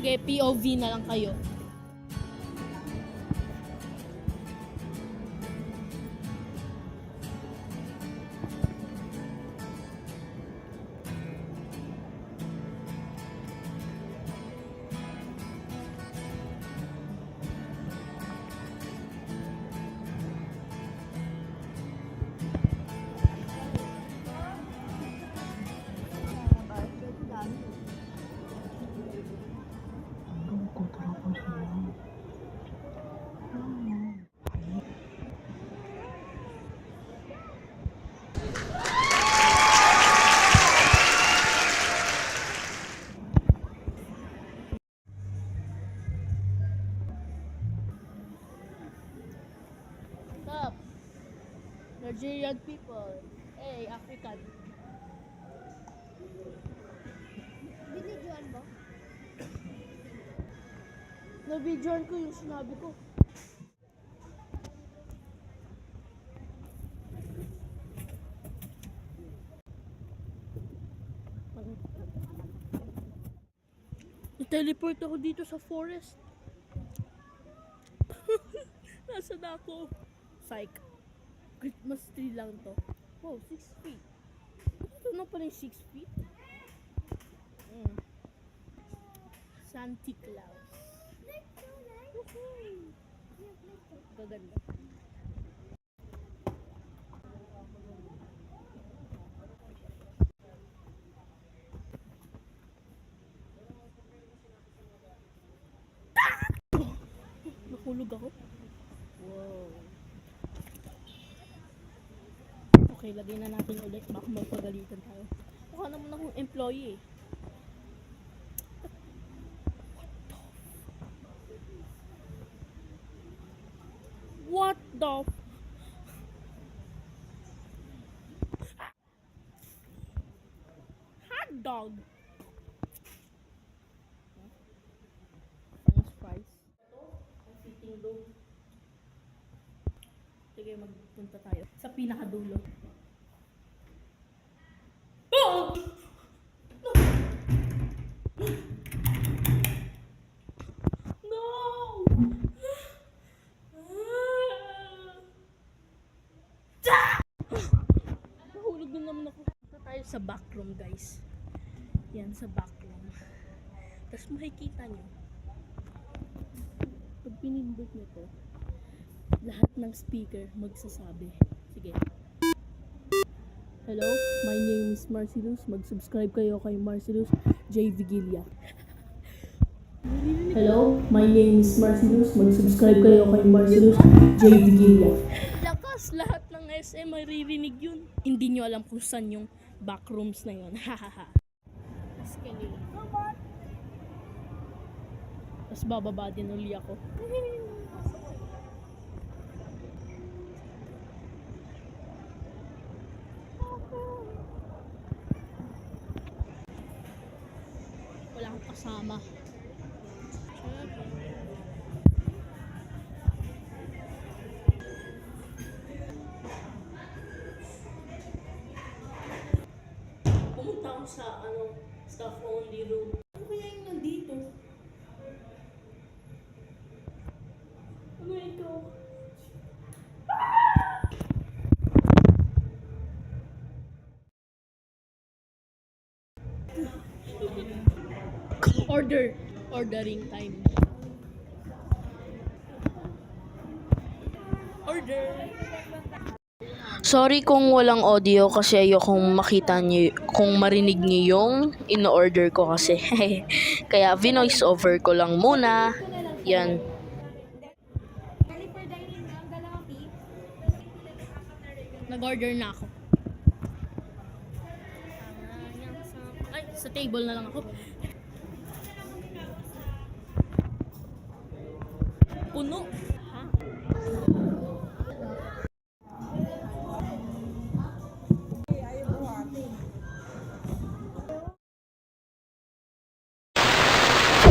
Sige, POV na lang kayo. Stop! Nigerian people. Hey, African. Binidyoan mo? Nabidyoan ko yung sinabi ko. Na-teleport ako dito sa forest. Nasaan ako? Psych. Christmas tree lang to. Wow, 6 feet. Ito na pala yung 6 feet. Santa Claus. Gaganda. Nahulog ako. Wow. Okay, lagay na natin ulit. Baka magpagalitan tayo. Mukha naman akong employee eh. What the hot dog? French fries. Ang fitting low. Sige, magpunta tayo sa pinakadulo. Oh! No! Nahulog na naman ako. Punta tayo sa backroom, guys. Yan, sa backroom. Tapos makikita nyo, pag pinindot nyo to, lahat ng speaker magsasabi. Sige. Hello, my name is Marcellus. Mag-subscribe kayo kay Marcellus J. Vigilia. Hello, my name is Marcellus. Mag-subscribe kayo kay Marcellus J. Vigilia. Lakas, lahat ng SM maririnig yun. Hindi nyo alam kung saan yung backrooms na yun. Hahaha. Tapos bababa din uli ako. Wala akong kasama. Pumunta ako sa staff only room. Ano kaya yung nandito? Ano ito? Ordering time. Order. Sorry kung walang audio kasi ayokong makita niyo, kung marinig niyo yung in-order ko kasi. Kaya voice over ko lang muna. Yan. Nag-order na ako. Ay, sa table na lang ako. Puno. Ha?